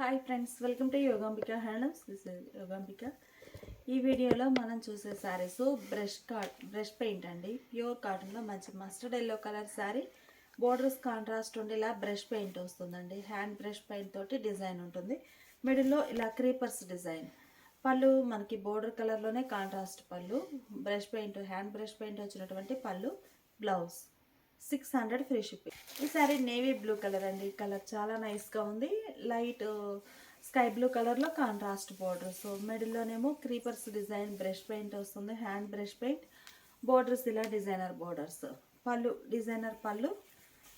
Hi friends, welcome to Yogambika handlooms. This is Yogambika. ఈ వీడియోలో మనం చూసే శారీస్ బ్రష్ పెయింట్ అండి. ప్యూర్ కాటన్లో మంచి mustard yellow colour sari. Borders contrast ఉండి ఇలా బ్రష్ పెయింట్ వస్తుందండి. హ్యాండ్ బ్రష్ పెయింట్ తోటి డిజైన్ ఉంటుంది. మిడిల్లో ఇలా క్రీపర్స్ డిజైన్. పళ్ళు మనకి బోర్డర్ కలర్లోనే కాంట్రాస్ట్ పళ్ళు. హ్యాండ్ బ్రష్ పెయింట్ వచ్చినటువంటి పళ్ళు. Blouse 600 free shipping. ఈ సారీ నేవీ బ్లూ కలర్ అండి. కలర్ చాలా నైస్గా ఉంది. లైట్ స్కై బ్లూ కలర్లో కాంట్రాస్ట్ బోర్డర్స్. మిడిల్లోనేమో క్రీపర్స్ డిజైన్ బ్రష్ పెయింట్ వస్తుంది. Hand brush paint. బోర్డర్స్ ఇలా డిజైనర్ బోర్డర్స్. పళ్ళు డిజైనర్ పళ్ళు.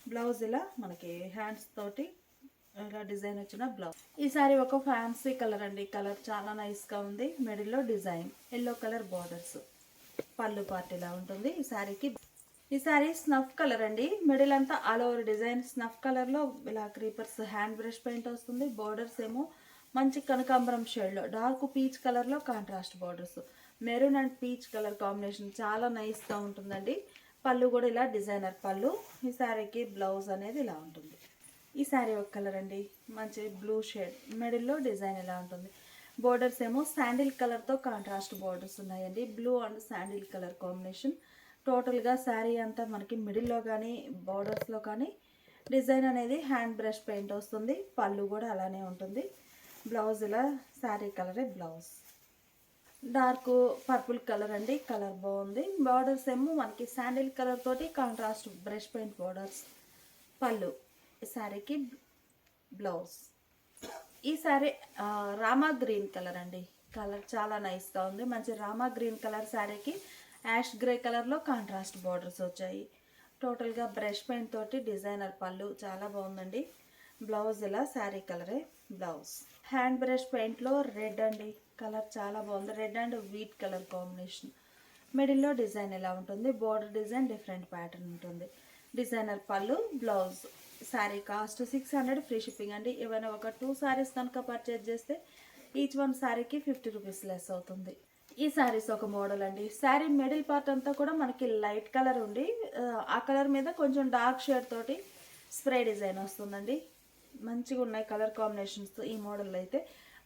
బ్లౌజ్ ఇలా మనకి హ్యాండ్స్ తోటి ఇలా డిజైన్ వచ్చిన బ్లౌజ్. ఈ సారీ ఒక ఫ్యాన్సీ కలర్ అండి. కలర్ చాలా నైస్గా ఉంది. మిడిల్లో డిజైన్ ఎల్లో కలర్ బోర్డర్స్. పళ్ళు పార్ట్ ఇలా ఉంటుంది. ఈ సారీ స్నఫ్ కలర్ అండి. మిడిల్ అంతా ఆల్ ఓవర్ డిజైన్ స్నఫ్ కలర్లో ఇలా క్రీపర్స్ హ్యాండ్ బ్రష్ పెయింట్ వస్తుంది. బోర్డర్స్ ఏమో మంచి కనకాంబరం షేడ్లో డార్క్ పీచ్ కలర్లో contrast borders. Maroon and peach colour combination చాలా నైస్గా ఉంటుందండి. పళ్ళు కూడా ఇలా డిజైనర్ పళ్ళు. ఈ శారీకి బ్లౌజ్ అనేది ఇలా ఉంటుంది. ఈ శారీ ఒక కలర్ అండి. మంచి బ్లూ షేడ్. మిడిల్లో డిజైన్ ఇలా ఉంటుంది. బోర్డర్స్ ఏమో శాండిల్ కలర్తో కాంట్రాస్ట్ బోర్డర్స్ ఉన్నాయండి. Blue and sandal colour combination. టోటల్గా శారీ అంతా మనకి మిడిల్లో కానీ బార్డర్స్లో కానీ డిజైన్ అనేది హ్యాండ్ బ్రష్ పెయింట్ వస్తుంది. పళ్ళు కూడా అలానే ఉంటుంది. బ్లౌజ్ ఇలా శారీ కలరే బ్లౌజ్. డార్క్ పర్పుల్ కలర్ అండి. కలర్ బాగుంది. బార్డర్స్ ఏమో మనకి శాండిల్ కలర్ తోటి కాంట్రాస్ట్ బ్రష్ పెయింట్ బార్డర్స్. పళ్ళు. ఈ శారీకి బ్లౌజ్. ఈ శారీ రామా గ్రీన్ కలర్ అండి. కలర్ చాలా నైస్గా ఉంది. మంచి రామా గ్రీన్ కలర్ శారీకి యాష్ గ్రే కలర్లో కాంట్రాస్ట్ బార్డర్స్ వచ్చాయి. టోటల్గా బ్రష్ పెయింట్ తోటి డిజైనర్ పళ్ళు చాలా బాగుందండి. బ్లౌజ్ ఇలా శారీ కలరే బ్లౌజ్. హ్యాండ్ బ్రష్ పెయింట్లో రెడ్ అండి. కలర్ చాలా బాగుంది. Red and wheat colour combination. మిడిల్లో డిజైన్ ఇలా ఉంటుంది. బోర్డర్ డిజైన్ డిఫరెంట్ ప్యాటర్న్ ఉంటుంది. డిజైనర్ పళ్ళు. Blouse. Sari cost 600 free shipping అండి. ఏమైనా ఒక 2 శారీస్ కనుక పర్చేజ్ చేస్తే ఈచ్ వన్ శారీకి 50 రూపీస్ లెస్ అవుతుంది. ఈ శారీస్ ఒక మోడల్ అండి. శారీ మిడిల్ పార్ట్ అంతా కూడా మనకి లైట్ కలర్ ఉండి ఆ కలర్ మీద కొంచెం డార్క్ షేడ్ తోటి స్ప్రే డిజైన్ వస్తుందండి. మంచిగా ఉన్నాయి కలర్ కాంబినేషన్స్తో ఈ మోడల్ అయితే.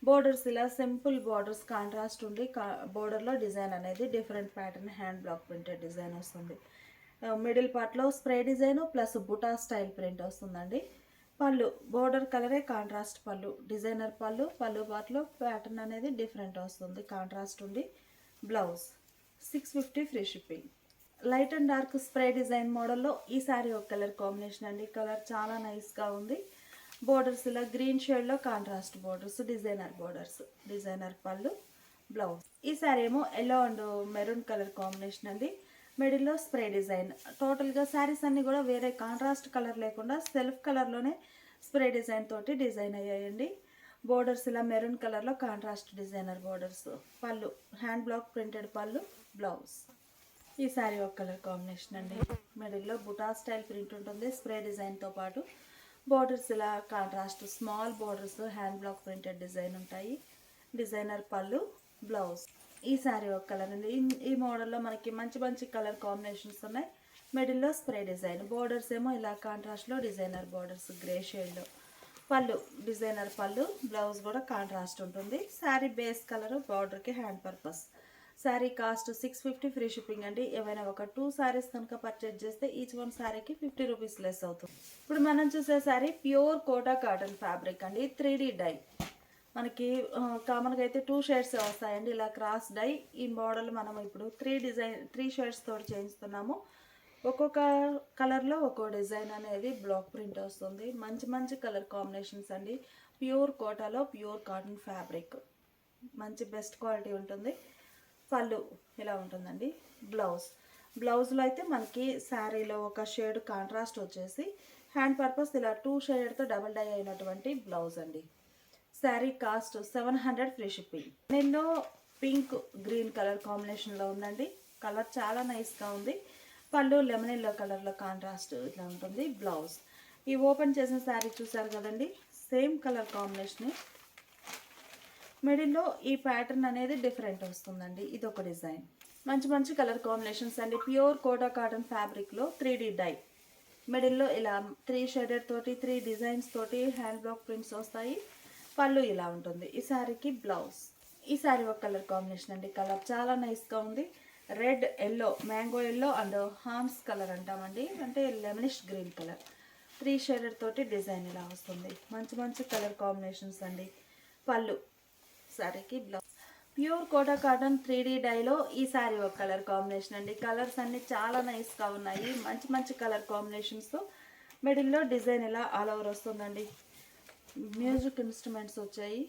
బోర్డర్స్ ఇలా సింపుల్ బోర్డర్స్ కాంట్రాస్ట్ ఉండి బోర్డర్లో డిజైన్ అనేది different pattern hand block printed design వస్తుంది. మిడిల్ పార్ట్లో spray design plus buta style print వస్తుందండి. పళ్ళు బోర్డర్ కలరే కాంట్రాస్ట్ పళ్ళు. డిజైనర్ పళ్ళు. పళ్ళు పార్ట్లో ప్యాటర్న్ అనేది డిఫరెంట్ వస్తుంది. కాంట్రాస్ట్ ఉంది. Blouse 650 free shipping. Light and dark spray design మోడల్లో ఈ శారీ ఒక కలర్ కాంబినేషన్ అండి. కలర్ చాలా నైస్గా ఉంది. బోర్డర్స్ ఇలా గ్రీన్ షేడ్లో contrast borders. Designer borders. Designer పళ్ళు. బ్లౌజ్. ఈ శారీ ఏమో yellow and maroon colour combination అండి. మిడిల్లో స్ప్రే డిజైన్. టోటల్గా శారీస్ అన్నీ కూడా వేరే కాంట్రాస్ట్ కలర్ లేకుండా సెల్ఫ్ కలర్లోనే స్ప్రే డిజైన్ తోటి డిజైన్ అయ్యాయండి. బోర్డర్స్ ఇలా మెరూన్ కలర్లో కాంట్రాస్ట్ డిజైనర్ బోర్డర్స్. పళ్ళు హ్యాండ్ బ్లాక్ ప్రింటెడ్ పళ్ళు. బ్లౌజ్. ఈ శారీ ఒక కలర్ కాంబినేషన్ అండి. మిడిల్లో బుటా స్టైల్ ప్రింట్ ఉంటుంది స్ప్రే డిజైన్తో పాటు. బోర్డర్స్ ఇలా contrast small borders hand block printed design ఉంటాయి. డిజైనర్ పళ్ళు. బ్లౌజ్. ఈ శారీ ఒక కలర్ అండి. ఈ మోడల్లో మనకి మంచి మంచి కలర్ కాంబినేషన్స్ ఉన్నాయి. మిడిల్లో స్ప్రే డిజైన్. బోర్డర్స్ ఏమో ఇలా కాంట్రాస్ట్లో డిజైనర్ బోర్డర్స్ గ్రే షేడ్లో. పళ్ళు డిజైనర్ పళ్ళు. బ్లౌజ్ కూడా కాంట్రాస్ట్ ఉంటుంది. శారీ బేస్ కలర్ బార్డర్కి hand purpose. Sari cost 650 free shipping అండి. ఏవైనా ఒక 2 శారీస్ కనుక పర్చేజ్ చేస్తే ఈచ్ వన్ శారీకి 50 రూపీస్ లెస్ అవుతుంది. ఇప్పుడు మనం చూసే sari pure Kota cotton fabric అండి. 3D die. మనకి కామన్గా అయితే 2 షేడ్స్ వస్తాయండి. ఇలా క్రాస్ డై. ఈ మోడల్ మనం ఇప్పుడు 3 షేడ్స్ తోటి చేయిస్తున్నాము. ఒక్కొక్క కలర్లో ఒక్కో డిజైన్ అనేది బ్లాక్ ప్రింట్ వస్తుంది. మంచి మంచి కలర్ కాంబినేషన్స్ అండి. ప్యూర్ కోటాలో ప్యూర్ కాటన్ ఫ్యాబ్రిక్. మంచి బెస్ట్ క్వాలిటీ ఉంటుంది. పళ్ళు ఇలా ఉంటుందండి. బ్లౌజ్లో అయితే మనకి శారీలో ఒక షేడ్ కాంట్రాస్ట్ వచ్చేసి హ్యాండ్ పర్పస్ ఇలా 2 షేడ్తో డబల్ డై అయినటువంటి బ్లౌజ్ అండి. Sari cost 700 free shipping. నేను పింక్ గ్రీన్ కలర్ కాంబినేషన్లో ఉందండి. కలర్ చాలా నైస్గా ఉంది. పళ్ళు లెమన్ ఎల్లో కలర్లో కాంట్రాస్ట్ ఇట్లా ఉంటుంది. బ్లౌజ్. ఈ ఓపెన్ చేసిన శారీ చూసారు కదండి. Same colour combination. మిడిల్లో ఈ ప్యాటర్న్ అనేది డిఫరెంట్ వస్తుందండి. ఇది ఒక డిజైన్. మంచి మంచి కలర్ కాంబినేషన్స్ అండి. ప్యూర్ కోటా కాటన్ ఫ్యాబ్రిక్లో 3D డై. మిడిల్లో ఇలా 3 షేడెడ్ తోటి 3 డిజైన్స్ తోటి హ్యాండ్ బ్లాక్ ప్రింట్స్ వస్తాయి. పళ్ళు ఇలా ఉంటుంది. ఈ శారీకి బ్లౌజ్. ఈ శారీ ఒక కలర్ కాంబినేషన్ అండి. కలర్ చాలా నైస్గా ఉంది. Red yellow, mango yellow and హామ్స్ కలర్ అంటామండి, అంటే లెమనిష్ గ్రీన్ కలర్. 3 షేడెడ్ తోటి డిజైన్ ఇలా వస్తుంది. మంచి మంచి కలర్ కాంబినేషన్స్ అండి. పళ్ళు, శారీకి blouse. Pure Kota cotton 3D డైలో ఈ శారీ ఒక కలర్ కాంబినేషన్ అండి. కలర్స్ అన్నీ చాలా నైస్గా ఉన్నాయి. మంచి మంచి కలర్ కాంబినేషన్స్తో మిడిల్లో డిజైన్ ఇలా ఆల్ ఓవర్ వస్తుందండి. మ్యూజిక్ ఇన్స్ట్రుమెంట్స్ వచ్చాయి.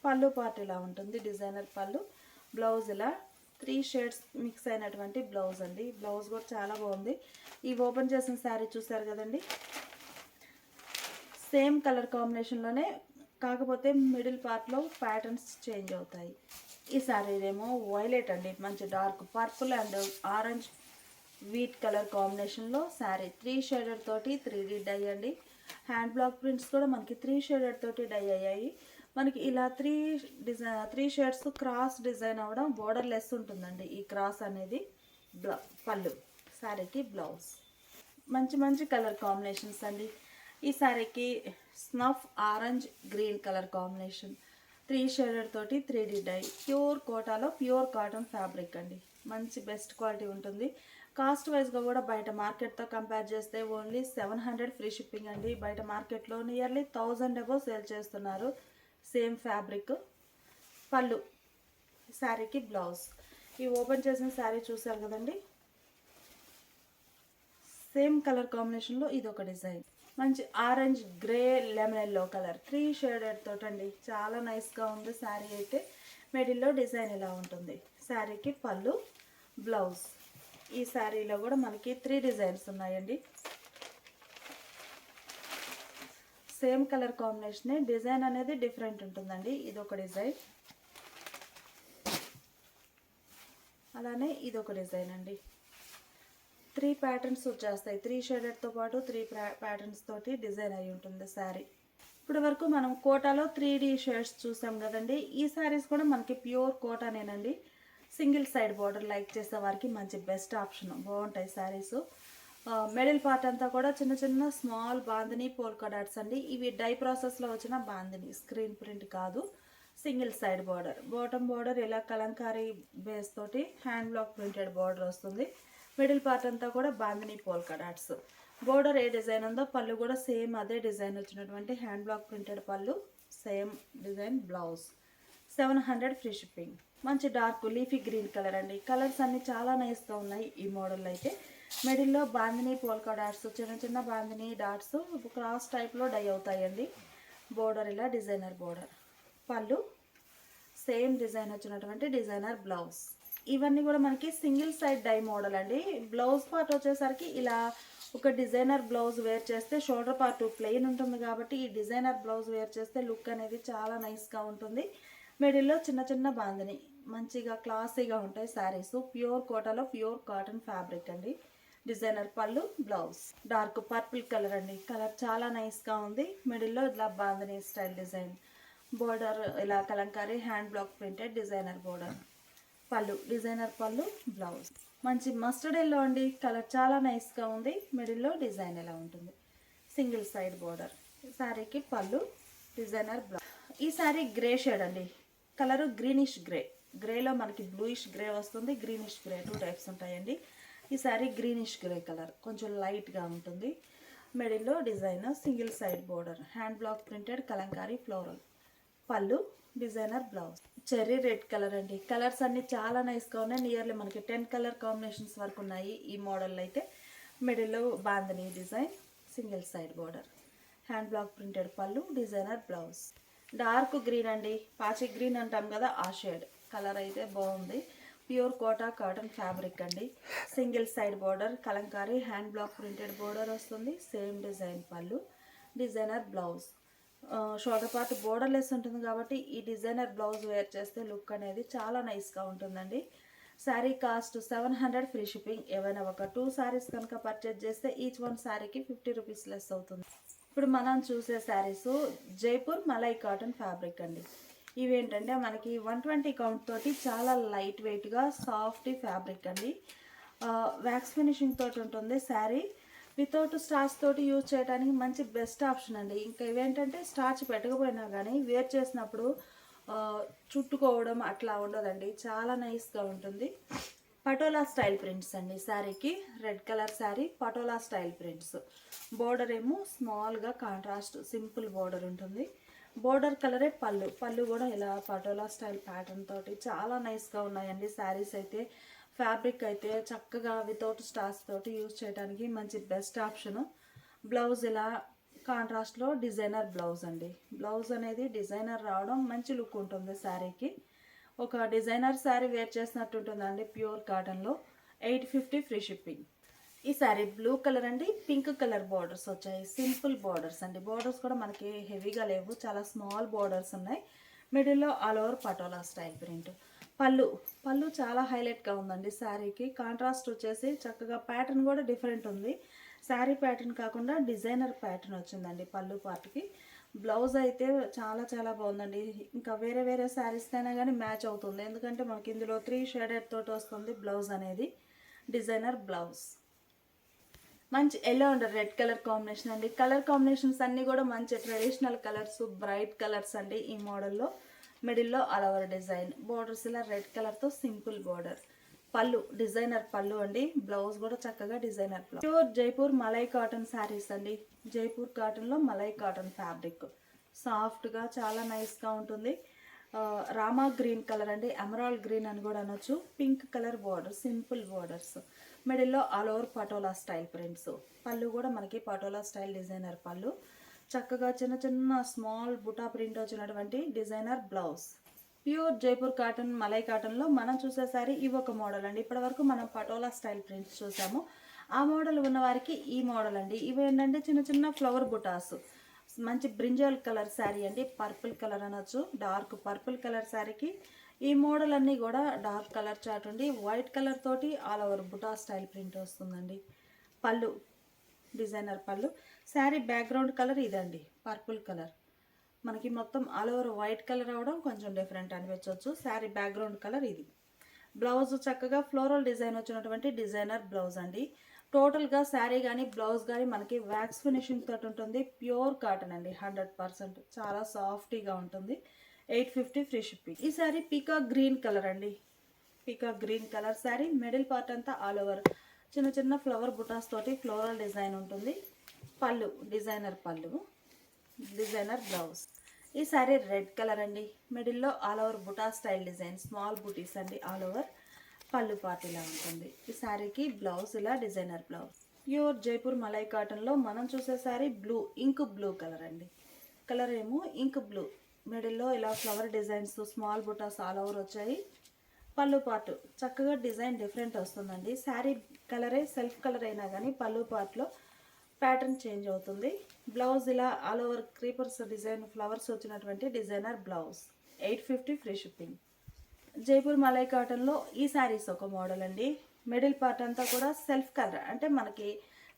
పళ్ళు పార్ట్ ఇలా ఉంటుంది, డిజైనర్ పళ్ళు. బ్లౌజ్ ఇలా 3 షేడ్స్ మిక్స్ అయినటువంటి బ్లౌజ్ అండి. బ్లౌజ్ కూడా చాలా బాగుంది. ఈ ఓపెన్ చేసిన శారీ చూసారు కదండి, సేమ్ కలర్ కాంబినేషన్లోనే, కాకపోతే మిడిల్ పార్ట్లో ప్యాటర్న్స్ చేంజ్ అవుతాయి. ఈ శారీ ఏమో వైలెట్ అండి, మంచి dark purple and orange wheat colour కాంబినేషన్లో శారీ. 3 షేడెడ్ తోటి 3D డై అండి. హ్యాండ్ బ్లాక్ ప్రింట్స్ కూడా మనకి 3 షేడెడ్ తోటి డై అయ్యాయి. మనకి ఇలా 3 షేడ్స్ క్రాస్ డిజైన్ అవ్వడం, బోర్డర్ లెస్ ఉంటుందండి ఈ క్రాస్ అనేది. పళ్ళు, శారీకి బ్లౌజ్. మంచి మంచి కలర్ కాంబినేషన్స్ అండి. ఈ శారీకి snuff orange green colour combination. 3 shaded తోటి 3D డై. ప్యూర్ కోటాలో ప్యూర్ కాటన్ ఫ్యాబ్రిక్ అండి. మంచి బెస్ట్ క్వాలిటీ ఉంటుంది. కాస్ట్ వైజ్గా కూడా బయట మార్కెట్తో కంపేర్ చేస్తే ఓన్లీ 700 ఫ్రీ షిప్పింగ్ అండి. బయట మార్కెట్లో నియర్లీ 1000 అబోవ్ సేల్ చేస్తున్నారు సేమ్ ఫ్యాబ్రిక్. పళ్ళు, శారీకి బ్లౌజ్. ఈ ఓపెన్ చేసిన శారీ చూసారు కదండి, సేమ్ కలర్ కాంబినేషన్లో ఇది ఒక డిజైన్. మంచి orange grey lemon yellow colour 3 shaded తోటండి. చాలా నైస్గా ఉంది శారీ అయితే. మిడిల్లో డిజైన్ ఇలా ఉంటుంది. శారీకి పళ్ళు, బ్లౌజ్. ఈ శారీలో కూడా మనకి 3 డిజైన్స్ ఉన్నాయండి. సేమ్ కలర్ కాంబినేషనే, డిజైన్ అనేది డిఫరెంట్ ఉంటుందండి. ఇది ఒక డిజైన్, అలానే ఇది ఒక డిజైన్ అండి. 3 ప్యాటర్న్స్ వచ్చేస్తాయి. 3 షేడెడ్తో పాటు 3 ప్యాటర్న్స్ తోటి డిజైన్ అయి ఉంటుంది శారీ. ఇప్పటి వరకు మనం కోటాలో 3D షేడ్స్ చూసాం కదండి. ఈ శారీస్ కూడా మనకి ప్యూర్ కోటానేనండి. సింగిల్ సైడ్ బార్డర్ లైక్ చేసే వారికి మంచి బెస్ట్ ఆప్షన్. బాగుంటాయి శారీస్. మిడిల్ పార్ట్ అంతా కూడా చిన్న చిన్న స్మాల్ బాందిని పోల్కా డాట్స్ అండి. ఇవి డై ప్రాసెస్లో వచ్చిన బాందిని, స్క్రీన్ ప్రింట్ కాదు. Single side border. Bottom border ఇలా కలంకారీ బేస్ తోటి హ్యాండ్ బ్లాక్ ప్రింటెడ్ బార్డర్ వస్తుంది. మిడిల్ పార్ట్ అంతా కూడా బాందిని పోల్కా డాట్స్. బార్డర్ ఏ డిజైన్ ఉందో పళ్ళు కూడా సేమ్ అదే డిజైన్ వచ్చినటువంటి హ్యాండ్ బ్లాక్ ప్రింటెడ్ పళ్ళు, same design blouse. 700 free shipping. మంచి డార్క్ లీఫీ గ్రీన్ కలర్ అండి. కలర్స్ అన్నీ చాలా నైస్గా ఉన్నాయి ఈ మోడల్లో అయితే. మిడిల్లో బాందిని పోల్కా డాట్స్, చిన్న చిన్న బాందిని డాట్స్ క్రాస్ టైప్లో డై అవుతాయండి. బోర్డర్ ఇలా డిజైనర్ బోర్డర్. పళ్ళు, సేమ్ డిజైన్ వచ్చినటువంటి డిజైనర్ బ్లౌజ్. ఇవన్నీ కూడా మనకి సింగిల్ సైడ్ డై మోడల్ అండి. బ్లౌజ్ పార్ట్ వచ్చేసరికి ఇలా ఒక డిజైనర్ బ్లౌజ్ వేర్ చేస్తే, షోల్డర్ పార్ట్ ప్లెయిన్ ఉంటుంది కాబట్టి ఈ డిజైనర్ బ్లౌజ్ వేర్ చేస్తే లుక్ అనేది చాలా నైస్గా ఉంటుంది. మిడిల్లో చిన్న చిన్న బాందిని, మంచిగా క్లాసీగా ఉంటాయి శారీస్. ప్యూర్ కోటాలో ప్యూర్ కాటన్ ఫ్యాబ్రిక్ అండి. డిజైనర్ పళ్ళు, బ్లౌజ్. డార్క్ పర్పుల్ కలర్ అండి. కలర్ చాలా నైస్గా ఉంది. మిడిల్లో ఇలా బాందిని స్టైల్ డిజైన్. బోర్డర్ ఇలా Kalamkari hand block printed designer border. పళ్ళు, డిజైనర్ పళ్ళు, బ్లౌజ్. మంచి మస్టర్డ్ ఎల్లో అండి. కలర్ చాలా నైస్గా ఉంది. మిడిల్లో డిజైన్ ఎలా ఉంటుంది. Single side border. శారీకి పళ్ళు, డిజైనర్ బ్లౌజ్. ఈ శారీ గ్రే షేడ్ అండి. Colour greenish grey. గ్రేలో మనకి బ్లూయిష్ గ్రే వస్తుంది, గ్రీనిష్ గ్రే 2 టైప్స్ ఉంటాయండి. ఈ శారీ గ్రీనిష్ గ్రే కలర్, కొంచెం లైట్గా ఉంటుంది. మిడిల్లో design single side border, hand block printed Kalamkari floral. పళ్ళు, designer blouse. Cherry red colour అండి. కలర్స్ అన్నీ చాలా నైస్గా ఉన్నాయి. నియర్లీ మనకి 10 కలర్ కాంబినేషన్స్ వరకు ఉన్నాయి ఈ మోడల్ అయితే. మిడిల్లో bandhani design, single side border, hand block printed పళ్ళు, డిజైనర్ బ్లౌజ్. డార్క్ గ్రీన్ అండి, పాచి గ్రీన్ అంటాం కదా ఆ షేడ్. కలర్ అయితే బాగుంది. ప్యూర్ కోటా కాటన్ ఫ్యాబ్రిక్ అండి. Single side border, Kalamkari hand block printed border వస్తుంది. సేమ్ డిజైన్ పళ్ళు, designer blouse. Shoulder part border less ఉంటుంది కాబట్టి ఈ డిజైనర్ బ్లౌజ్ వేర్ చేస్తే లుక్ అనేది చాలా నైస్గా ఉంటుందండి. Sari cost 700 free shipping. ఏవైనా ఒక 2 శారీస్ కనుక పర్చేజ్ చేస్తే ఈచ్ వన్ శారీకి 50 రూపీస్ లెస్ అవుతుంది. ఇప్పుడు మనం చూసే శారీస్ జైపూర్ మలై కాటన్ ఫ్యాబ్రిక్ అండి. ఇవేంటంటే మనకి 120 కౌంట్ తోటి చాలా లైట్ వెయిట్గా సాఫ్ట్ ఫ్యాబ్రిక్ అండి. వ్యాక్స్ ఫినిషింగ్ తోటి ఉంటుంది శారీ. వితౌట్ స్టార్చ్ తోటి యూజ్ చేయడానికి మంచి బెస్ట్ ఆప్షన్ అండి. ఇంకా ఇవేంటంటే స్టార్చ్ పెట్టకపోయినా కానీ వేర్ చేసినప్పుడు ఆ, చుట్టుకోవడం అట్లా ఉండదండి, చాలా నైస్గా ఉంటుంది. పటోలా స్టైల్ ప్రింట్స్ అండి శారీకి. Red colour sari, patola style prints. Border ఏమో స్మాల్గా కాంట్రాస్ట్ సింపుల్ బోర్డర్ ఉంటుంది. బోర్డర్ కలరే పళ్ళు. పళ్ళు కూడా ఇలా పటోలా స్టైల్ ప్యాటర్న్ తోటి చాలా నైస్గా ఉన్నాయండి శారీస్ అయితే. ఫ్యాబ్రిక్ అయితే చక్కగా వితౌట్ స్టార్స్ తోటి యూజ్ చేయడానికి మంచి బెస్ట్ ఆప్షను. బ్లౌజ్ ఇలా కాంట్రాస్ట్లో డిజైనర్ బ్లౌజ్ అండి. బ్లౌజ్ అనేది డిజైనర్ రావడం మంచి లుక్ ఉంటుంది శారీకి. ఒక డిజైనర్ శారీ వేర్ చేసినట్టు ఉంటుందండి ప్యూర్ కాటన్లో. 850 ఫ్రీ షిప్పింగ్. ఈ శారీ బ్లూ కలర్ అండి, పింక్ కలర్ బార్డర్స్ వచ్చాయి. సింపుల్ బార్డర్స్ అండి. బార్డర్స్ కూడా మనకి హెవీగా లేవు, చాలా స్మాల్ బార్డర్స్ ఉన్నాయి. మిడిల్లో all over Patola style print. పళ్ళు పళ్ళు చాలా హైలైట్గా ఉందండి శారీకి. కాంట్రాస్ట్ వచ్చేసి చక్కగా ప్యాటర్న్ కూడా డిఫరెంట్ ఉంది. శారీ ప్యాటర్న్ కాకుండా డిజైనర్ ప్యాటర్న్ వచ్చిందండి పళ్ళు పార్ట్కి. బ్లౌజ్ అయితే చాలా చాలా బాగుందండి. ఇంకా వేరే వేరే శారీస్కైనా కానీ మ్యాచ్ అవుతుంది, ఎందుకంటే మనకి ఇందులో 3 షేడెడ్ తోటి వస్తుంది బ్లౌజ్ అనేది. Designer blouse. మంచి yellow and red colour combination అండి. కలర్ కాంబినేషన్స్ అన్నీ కూడా మంచి ట్రెడిషనల్ కలర్స్, బ్రైట్ కలర్స్ అండి ఈ మోడల్లో. మిడిల్లో ఆల్ ఓవర్ డిజైన్. బోర్డర్స్ ఇలా రెడ్ కలర్తో సింపుల్ బోర్డర్. పళ్ళు డిజైనర్ పళ్ళు అండి. బ్లౌజ్ కూడా చక్కగా designer blouse. Pure Jaipur malai cotton saris అండి. జైపూర్ కాటన్లో మలై కాటన్ ఫ్యాబ్రిక్. సాఫ్ట్గా చాలా నైస్గా ఉంటుంది. రామా గ్రీన్ కలర్ అండి, ఎమరాల్డ్ గ్రీన్ అని కూడా అనొచ్చు. Pink colour border, simple borders. మిడిల్లో all over Patola style prints. పళ్ళు కూడా మనకి పటోలా స్టైల్ డిజైనర్ పళ్ళు. చక్కగా చిన్న చిన్న స్మాల్ బుటా ప్రింట్ వచ్చినటువంటి designer blouse. Pure Jaipur cotton malai కాటన్లో మనం చూసే సారీ ఇవి ఒక మోడల్ అండి. ఇప్పటివరకు మనం పటోలా స్టైల్ ప్రింట్స్ చూసాము. ఆ మోడల్ ఉన్న వారికి ఈ మోడల్ అండి. ఇవి ఏంటంటే చిన్న చిన్న ఫ్లవర్ బుటాస్. మంచి బ్రింజల్ కలర్ శారీ అండి, పర్పుల్ కలర్ అనొచ్చు. డార్క్ పర్పుల్ కలర్ శారీకి ఈ మోడల్ అన్నీ కూడా డార్క్ కలర్ చాట్ ఉండి వైట్ కలర్ తోటి all over buta style print వస్తుందండి. Pallu designer pallu. Sari background colour ఇదండి, పర్పుల్ కలర్. మనకి మొత్తం ఆల్ ఓవర్ వైట్ కలర్ అవడం కొంచెం డిఫరెంట్ అనిపించవచ్చు. శారీ బ్యాక్గ్రౌండ్ కలర్ ఇది. బ్లౌజ్ చక్కగా ఫ్లోరల్ డిజైన్ వచ్చినటువంటి డిజైనర్ బ్లౌజ్ అండి. టోటల్గా శారీ కానీ బ్లౌజ్ కానీ మనకి వ్యాక్స్ ఫినిషింగ్ తోటి ఉంటుంది. ప్యూర్ కాటన్ అండి, 100%. చాలా సాఫ్టీగా ఉంటుంది. 850 ఫ్రీ షిప్పింగ్. ఈ శారీ పీకాక్ గ్రీన్ కలర్ అండి. Peacock green colour sari. Middle part అంతా ఆల్ ఓవర్ చిన్న చిన్న ఫ్లవర్ బుటాస్ తోటి ఫ్లోరల్ డిజైన్ ఉంటుంది. పళ్ళు డిజైనర్ పళ్ళు, డిజైనర్ బ్లౌజ్. ఈ శారీ రెడ్ కలర్ అండి. మిడిల్లో all over buta style design, small butis అండి ఆల్ ఓవర్. పళ్ళు పార్ట్ ఇలా ఉంటుంది. ఈ శారీకి బ్లౌజ్ ఇలా designer blouse. Pure Jaipur malai కాటన్లో మనం చూసే sari blue, ink blue colour అండి. కలర్ ఏమో ఇంక్ బ్లూ. మిడిల్లో ఇలా flower designs, small butas all over వచ్చాయి. పళ్ళు పార్ట్ చక్కగా డిజైన్ డిఫరెంట్ వస్తుందండి. శారీ కలరే సెల్ఫ్ కలర్ అయినా కానీ పళ్ళు పార్ట్లో ప్యాటర్న్ చేంజ్ అవుతుంది. బ్లౌజ్ ఇలా all over creepers design flowers వచ్చినటువంటి designer blouse. 850 free shipping. Jaipur malai కాటన్లో ఈ శారీస్ ఒక మోడల్ అండి. మిడిల్ పార్ట్ అంతా కూడా సెల్ఫ్ కలర్, అంటే మనకి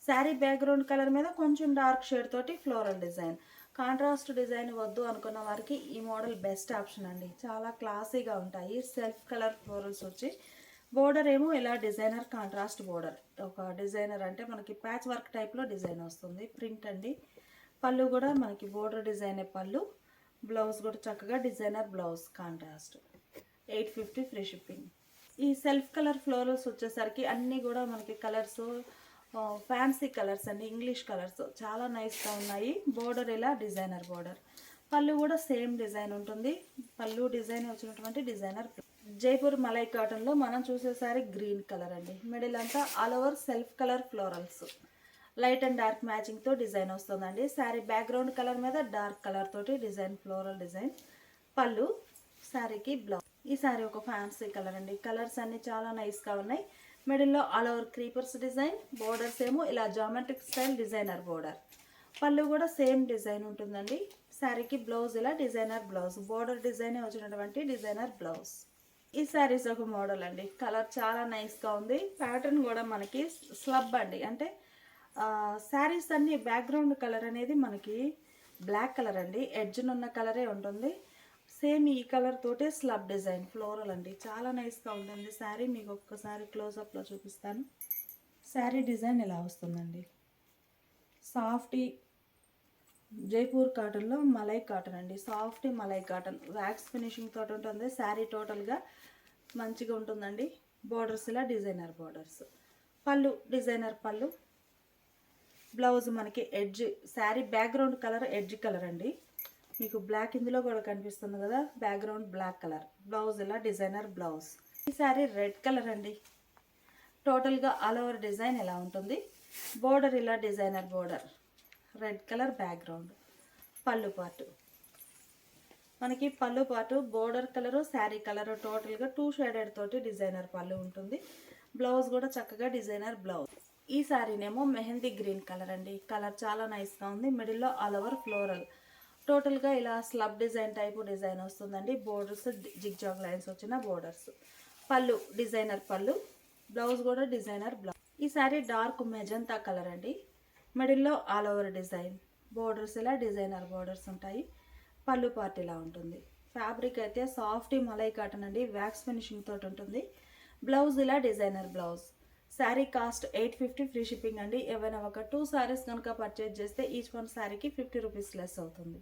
శారీ బ్యాక్గ్రౌండ్ కలర్ మీద కొంచెం డార్క్ షేడ్ తోటి ఫ్లోరల్ డిజైన్. కాంట్రాస్ట్ డిజైన్ వద్దు అనుకున్న వారికి ఈ మోడల్ బెస్ట్ ఆప్షన్ అండి. చాలా క్లాసీగా ఉంటాయి. సెల్ఫ్ కలర్ ఫ్లోరల్స్ వచ్చి బోర్డర్ ఏమో ఇలా డిజైనర్ కాంట్రాస్ట్ బోర్డర్. ఒక డిజైనర్ అంటే మనకి ప్యాచ్ వర్క్ టైప్లో డిజైన్ వస్తుంది. ప్రింట్ అండి. పళ్ళు కూడా మనకి బోర్డర్ డిజైనే పళ్ళు. బ్లౌజ్ కూడా చక్కగా designer blouse contrast. 850 free shipping. ఈ సెల్ఫ్ కలర్ ఫ్లోరల్స్ వచ్చేసరికి అన్నీ కూడా మనకి కలర్స్ ఫ్యాన్సీ కలర్స్ అండి, ఇంగ్లీష్ కలర్స్ చాలా నైస్గా ఉన్నాయి. బోర్డర్ ఇలా డిజైనర్ బోర్డర్. పళ్ళు కూడా సేమ్ డిజైన్ ఉంటుంది. పళ్ళు డిజైన్ వచ్చినటువంటి డిజైనర్. జైపూర్ మలై కాటన్లో మనం చూసేసారి గ్రీన్ కలర్ అండి. మిడిల్ అంతా all over self colour florals. Light and dark మ్యాచింగ్తో డిజైన్ వస్తుందండి. శారీ బ్యాక్గ్రౌండ్ కలర్ మీద డార్క్ కలర్ తోటి డిజైన్, ఫ్లోరల్ డిజైన్. పళ్ళు, శారీకి బ్లౌజ్. ఈ శారీ ఒక ఫ్యాన్సీ కలర్ అండి. కలర్స్ అన్ని చాలా నైస్గా ఉన్నాయి. మిడిల్లో all over creepers design. Borders ఏమో ఇలా జామెట్రిక్ స్టైల్ డిజైనర్ బోర్డర్. పళ్ళు కూడా సేమ్ డిజైన్ ఉంటుందండి. శారీకి బ్లౌజ్ ఇలా డిజైనర్ బ్లౌజ్. బోర్డర్ డిజైన్ వచ్చినటువంటి డిజైనర్ బ్లౌజ్. ఈ శారీస్ ఒక మోడల్ అండి. కలర్ చాలా నైస్గా ఉంది. ప్యాటర్న్ కూడా మనకి స్లబ్ అండి, అంటే శారీస్ అన్ని బ్యాక్గ్రౌండ్ కలర్ అనేది మనకి బ్లాక్ కలర్ అండి. ఎడ్జ్నున్న కలరే ఉంటుంది. సేమ్ ఈ కలర్ తోటే స్లబ్ డిజైన్ ఫ్లోరల్ అండి. చాలా నైస్గా ఉంటుంది శారీ. మీకు ఒక్కసారి క్లోజప్లో చూపిస్తాను. శారీ డిజైన్ ఇలా వస్తుందండి. సాఫ్టీ జైపూర్ కాటన్లో మలై కాటన్ అండి. Soft malai cotton wax finishing తోటి ఉంటుంది. శారీ టోటల్గా మంచిగా ఉంటుందండి. బోర్డర్స్ ఇలా డిజైనర్ బోర్డర్స్. పళ్ళు డిజైనర్ పళ్ళు. బ్లౌజ్ మనకి edge, sari background colour edge colour అండి. మీకు బ్లాక్ ఇందులో కూడా కనిపిస్తుంది కదా, బ్యాక్గ్రౌండ్ బ్లాక్ కలర్. బ్లౌజ్ ఇలా డిజైనర్ బ్లౌజ్. ఈ శారీ రెడ్ కలర్ అండి. టోటల్గా ఆల్ ఓవర్ డిజైన్ ఎలా ఉంటుంది. బోర్డర్ ఇలా designer border, red colour background. పళ్ళు పాటు మనకి పళ్ళు పాటు బోర్డర్ కలరు శారీ కలరు టోటల్గా 2 షేడెడ్ తోటి డిజైనర్ పళ్ళు ఉంటుంది. బ్లౌజ్ కూడా చక్కగా డిజైనర్ బ్లౌజ్. ఈ శారీనేమో మెహందీ గ్రీన్ కలర్ అండి. కలర్ చాలా నైస్గా ఉంది. మిడిల్లో ఆల్ ఓవర్ ఫ్లోరల్. టోటల్గా ఇలా స్లబ్ డిజైన్ టైపు డిజైన్ వస్తుందండి. బోర్డర్స్ జిగ్జాగ్ లైన్స్ వచ్చిన బోర్డర్స్. పళ్ళు డిజైనర్ పళ్ళు. బ్లౌజ్ కూడా డిజైనర్ బ్లౌజ్. ఈ శారీ డార్క్ మెజంతా కలర్ అండి. మిడిల్లో ఆల్ ఓవర్ డిజైన్. బోర్డర్స్ ఇలా డిజైనర్ బోర్డర్స్ ఉంటాయి. పళ్ళు పార్ట్ ఇలా ఉంటుంది. ఫ్యాబ్రిక్ అయితే సాఫ్ట్ మలై కాటన్ అండి. వ్యాక్స్ ఫినిషింగ్ తోటి ఉంటుంది. బ్లౌజ్ ఇలా designer blouse. Sari cost 850 free shipping అండి. ఏవైనా ఒక 2 శారీస్ కనుక పర్చేజ్ చేస్తే ఈచ్ వన్ శారీకి 50 రూపీస్ లెస్ అవుతుంది.